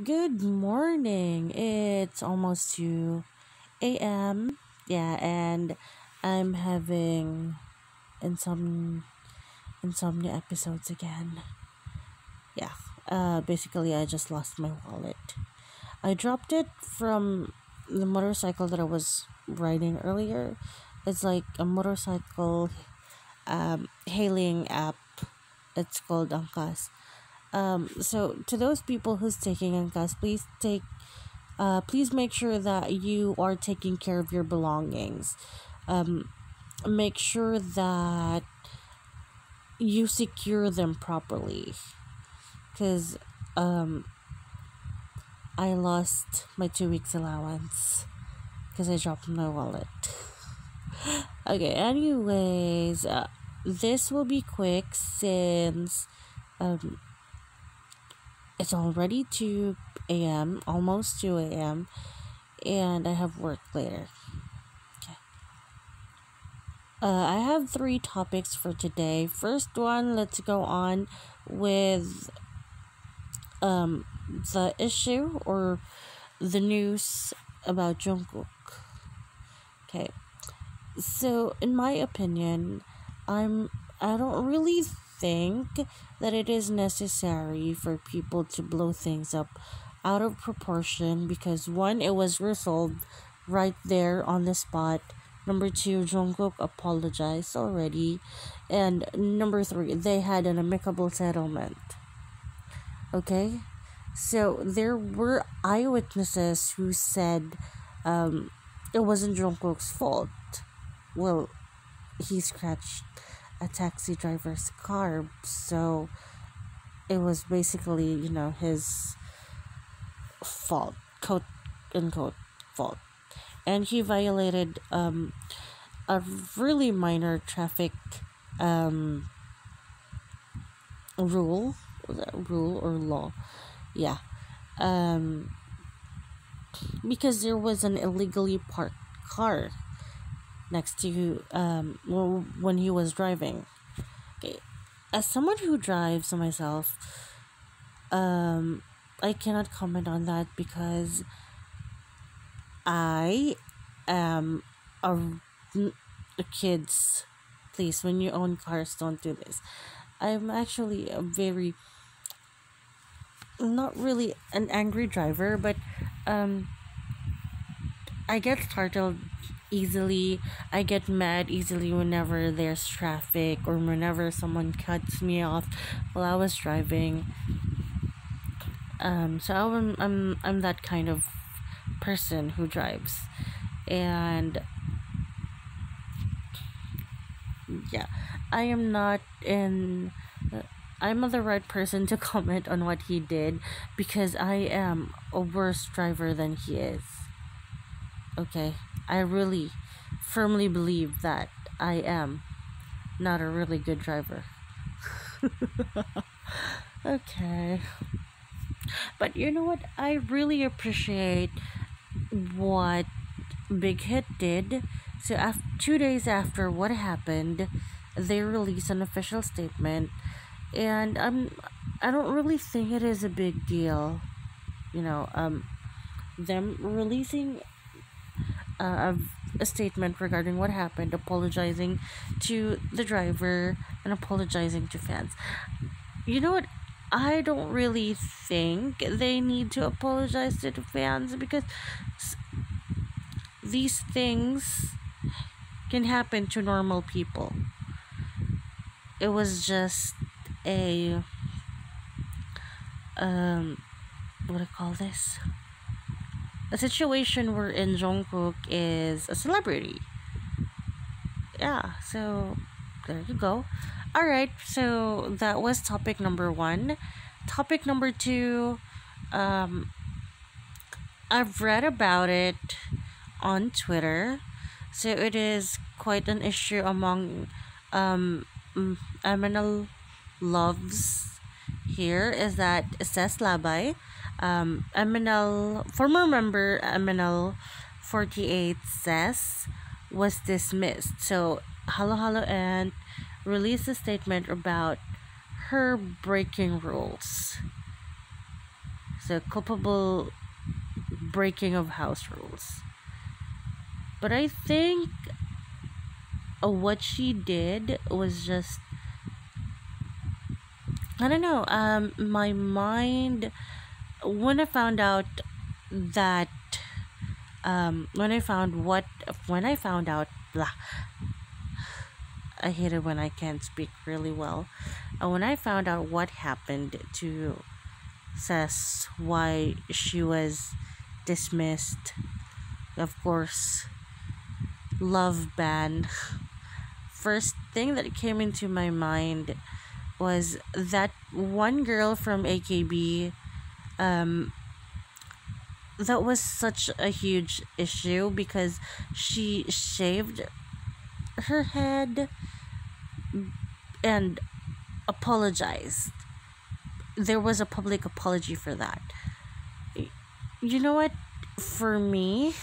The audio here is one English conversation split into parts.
Good morning. It's almost 2 a.m. Yeah, and I'm having insomnia episodes again. Yeah. Basically I just lost my wallet. I dropped it from the motorcycle that I was riding earlier. It's like a motorcycle hailing app. It's called JUNGKOOK'S. So to those people who's taking JUNGKOOK'S, please make sure that you are taking care of your belongings. Um, Make sure that you secure them properly. Because I lost my 2 weeks allowance because I dropped my wallet. Okay, anyways, this will be quick since um, it's already 2 a.m., almost 2 a.m., and I have work later. I have three topics for today. First one, let's go on with the issue or the news about Jungkook. Okay, so in my opinion, I don't really think that it is necessary for people to blow things up out of proportion because one, it was resolved right there on the spot. Number two, Jungkook apologized already. And number three, they had an amicable settlement. Okay? So there were eyewitnesses who said it wasn't Jungkook's fault. Well, he scratched a taxi driver's car, so it was basically, his fault, quote unquote fault. And he violated a really minor traffic um rule. Was that rule or law? Yeah. Um because there was an illegally parked car next to when he was driving. Okay. As someone who drives myself, I cannot comment on that because I am a, a kid's please, when you own cars, don't do this. I'm actually a very, not really an angry driver, but um I get startled easily. I get mad easily whenever there's traffic or whenever someone cuts me off while I was driving. So I'm that kind of person who drives, and yeah, I am not in. I'm not the right person to comment on what he did because I am a worse driver than he is. Okay, I really firmly believe that I am not a really good driver. Okay, but you know what? I really appreciate what Big Hit did. So, 2 days after what happened, they released an official statement, and I don't really think it is a big deal. You know, them releasing a statement regarding what happened, apologizing to the driver and apologizing to fans. You know what? I don't really think they need to apologize to the fans because these things can happen to normal people. It was just a what do I call this? A situation wherein Jungkook is a celebrity. Yeah, so there you go. Alright, so that was topic number one. Topic number two, I've read about it on Twitter. So it is quite an issue among MNL loves here is that CESS Labay, MNL former member MNL48 CESS was dismissed. So Halo Halo and released a statement about her breaking rules. So culpable breaking of house rules. But I think what she did was just, I don't know, my mind, when I found out that when I found out blah, I hate it when I can't speak really well. When I found out what happened to CESS, why she was dismissed, of course, love ban. First thing that came into my mind was that one girl from AKB. That was such a huge issue because she shaved her head and apologized. There was a public apology for that. You know what? For me,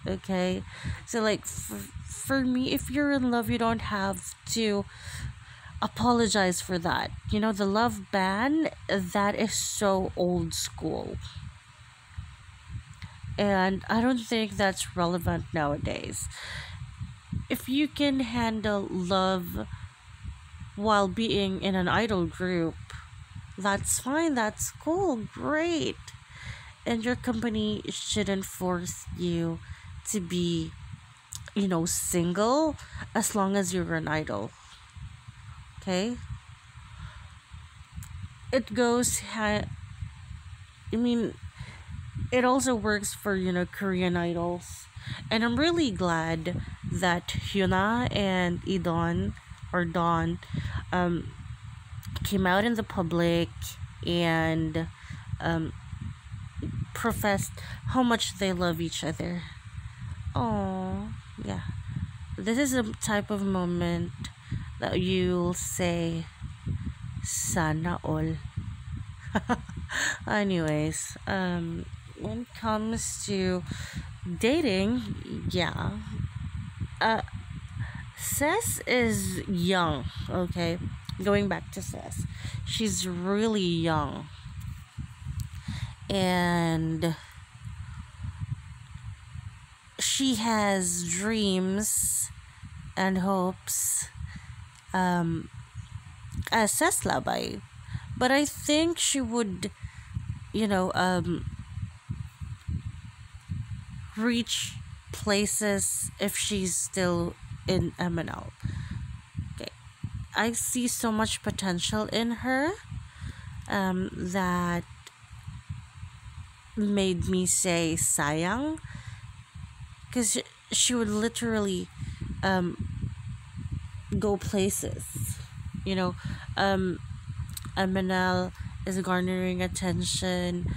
okay, so like for me, if you're in love, you don't have to apologize for that. You know, the love ban, that is so old school. And I don't think that's relevant nowadays. If you can handle love while being in an idol group, that's fine, that's cool, great. And your company shouldn't force you to be, single as long as you're an idol. Okay? It goes, I mean, it also works for, Korean idols. And I'm really glad that Hyuna and Idon or Dawn came out in the public and professed how much they love each other. Oh, yeah. This is a type of moment that you'll say, Sana all. Anyways, when it comes to dating, yeah. CESS is young, okay? Going back to CESS. She's really young. And she has dreams and hopes as CESS Labay. But I think she would, reach places if she's still in MNL. Okay. I see so much potential in her that made me say sayang, because she would literally go places. MNL is garnering attention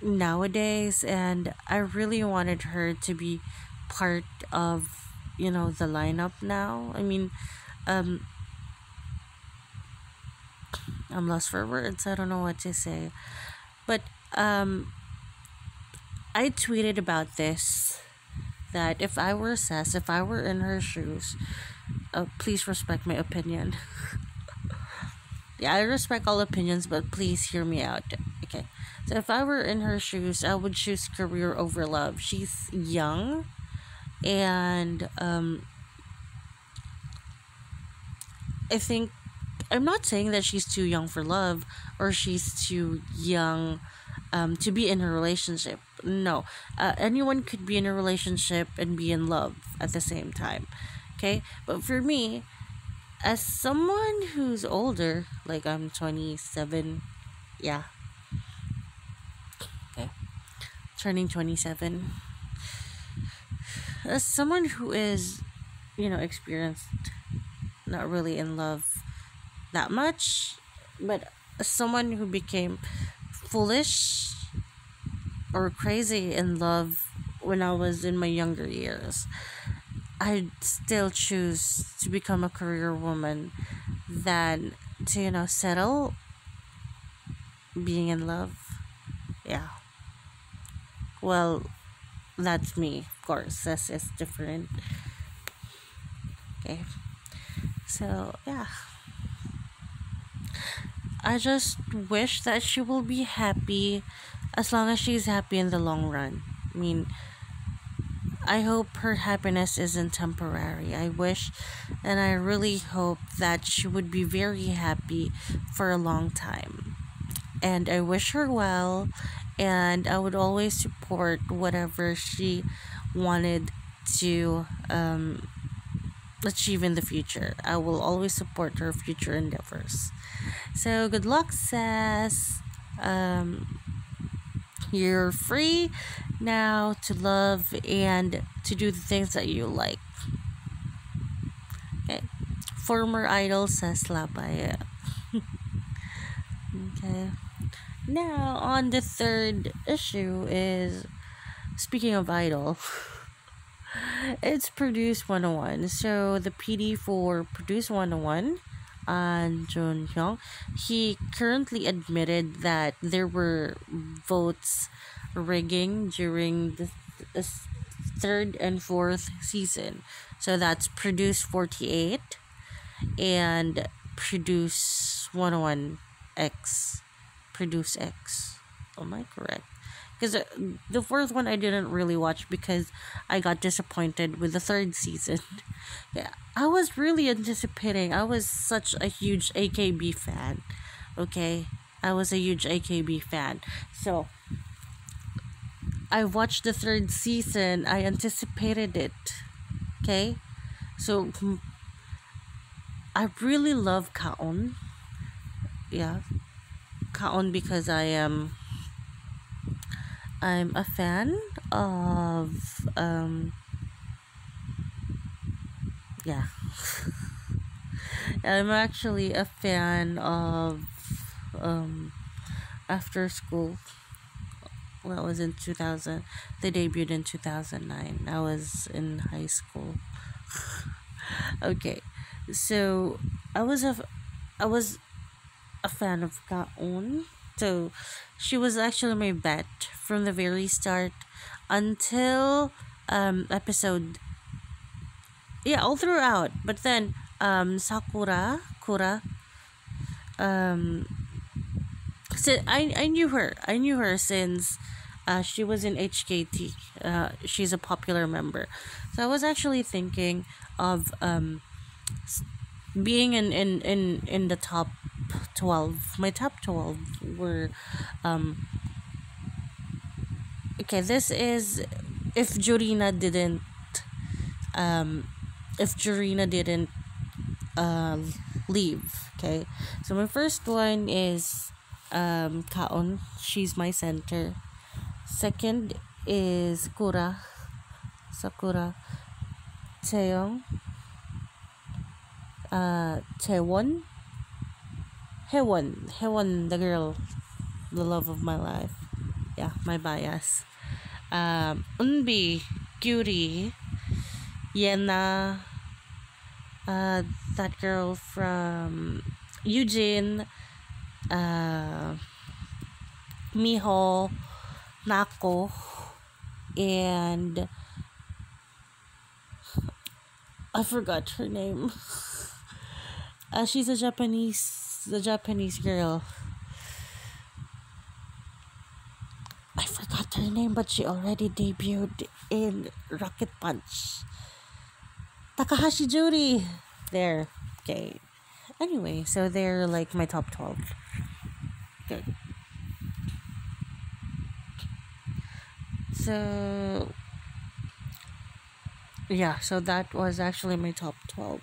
nowadays, and I really wanted her to be part of the lineup now. I mean, I'm lost for words. I don't know what to say, but I tweeted about this, that if I were CESS, if I were in her shoes, please respect my opinion. Yeah, I respect all opinions, but please hear me out. Okay. So if I were in her shoes, I would choose career over love. She's young, and I think, I'm not saying that she's too young for love or she's too young to be in a relationship. No. Anyone could be in a relationship and be in love at the same time. Okay? But for me, as someone who's older, like I'm 27, yeah. Okay. Turning 27. As someone who is, experienced, not really in love that much, but as someone who became foolish or crazy in love when I was in my younger years, I'd still choose to become a career woman than to, settle being in love. Yeah. Well, that's me. Of course, this is different. Okay. So, yeah. I just wish that she will be happy as long as she's happy in the long run. I mean, I hope her happiness isn't temporary. I wish and I really hope that she would be very happy for a long time. And I wish her well, and I would always support whatever she wanted to achieve in the future. I will always support her future endeavors. So good luck, Sass. You're free now to love and to do the things that you like. Okay. Former idol says Labaya. Okay. Now on the third issue is, speaking of idol, it's Produce 101. So the PD for Produce 101, JUNKOOK, he currently admitted that there were votes rigging during the third and fourth season. So that's Produce 48 and Produce 101X. Produce X. Am I correct? Because the fourth one I didn't really watch because I got disappointed with the third season. Yeah, I was really anticipating. I was such a huge AKB fan. Okay, I was a huge AKB fan. So I watched the third season. I anticipated it. Okay, so I really love Kaon. Yeah, Kaon, because I'm a fan of yeah. I'm actually a fan of After School. That was in 2000. They debuted in 2009. I was in high school. Okay, so I was a fan of Kaon. So she was actually my bet from the very start until episode, yeah, all throughout. But then Sakura Kura, so I knew her. I knew her since she was in HKT. She's a popular member. So I was actually thinking of being in the top 12. My top 12 were okay, this is if Jurina didn't uh leave. Okay, so my first one is Kaon. She's my center. Second is Sakura. Taeyong, Taewon, Hewon, the girl, the love of my life. Yeah, my bias. Unbi, Gyuri, Yena, that girl from Eugene, Miho, Nako, and I forgot her name. She's the Japanese girl. I forgot her name, but she already debuted in Rocket Punch. Takahashi Juri. There. Okay. Anyway, so they're like my top 12. Okay. So yeah, so that was actually my top 12.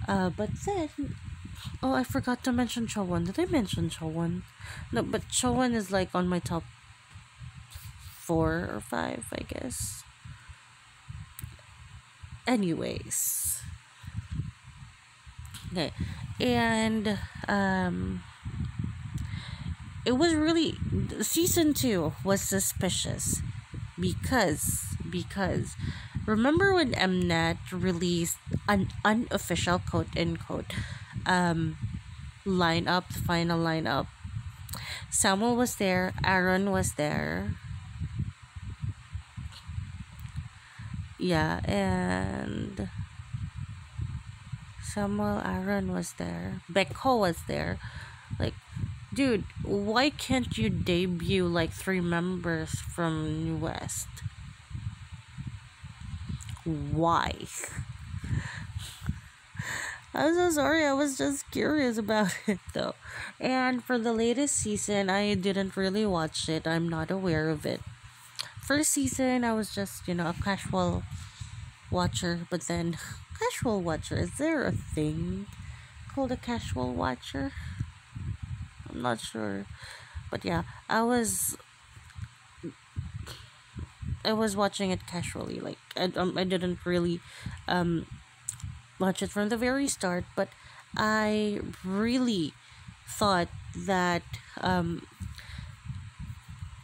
But then, oh, I forgot to mention Chowon. Did I mention Chowon? No, but Chowon is like on my top 4 or 5, I guess. Anyways, okay, and it was really, season 2 was suspicious because remember when Mnet released an unofficial quote unquote lineup, the final lineup. Samuel was there, Aaron was there. Yeah, and Samuel, Aaron was there. Becco was there. Like, Dude, why can't you debut like 3 members from New West? Why? I'm so sorry, I was just curious about it though. And for the latest season, I didn't really watch it. I'm not aware of it. First season, I was just, a casual watcher, but then, casual watcher, is there a thing called a casual watcher? I'm not sure. But yeah, I was watching it casually. Like I didn't really watch it from the very start, but I really thought that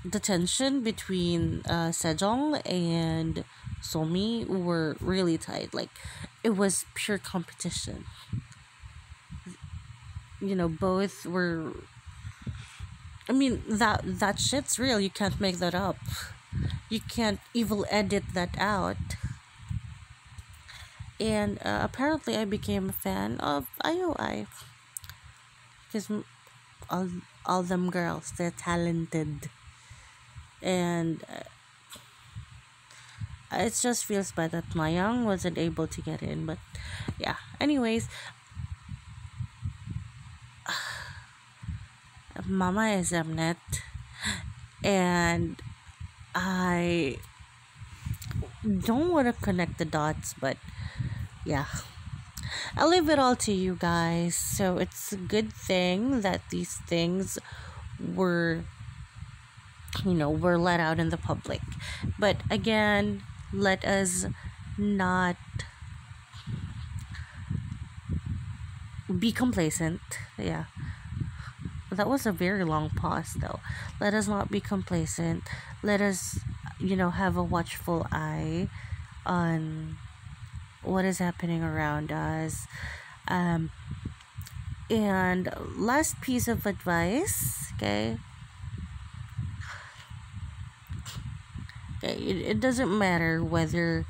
the tension between Sejong and Somi were really tight. Like it was pure competition. Both were. I mean that shit's real. You can't make that up. You can't evil edit that out. And apparently, I became a fan of IOI because all them girls, they're talented, and it just feels bad that Mayang wasn't able to get in. But yeah, anyways, Mama is Mnet, and I don't want to connect the dots, but yeah, I'll leave it all to you guys. So it's a good thing that these things were let out in the public. But again, let us not be complacent. Yeah, that was a very long pause though. Let us not be complacent. Let us have a watchful eye on what is happening around us. And last piece of advice, okay, it doesn't matter whether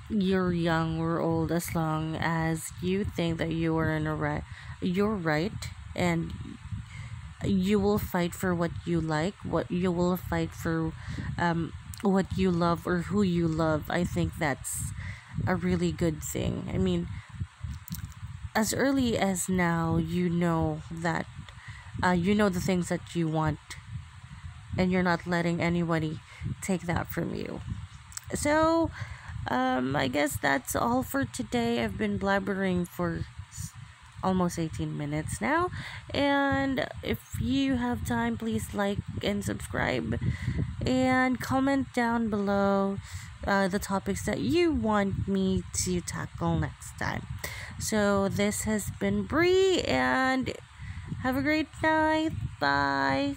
you're young or old, as long as you think that you are you're right, and you will fight for what you like, what you will fight for, what you love or who you love. I think that's a really good thing. I mean, as early as now, that the things that you want, and you're not letting anybody take that from you. So I guess that's all for today. I've been blabbering for almost 18 minutes now, and if you have time, please like and subscribe and comment down below the topics that you want me to tackle next time. So this has been Bree, and have a great night. Bye.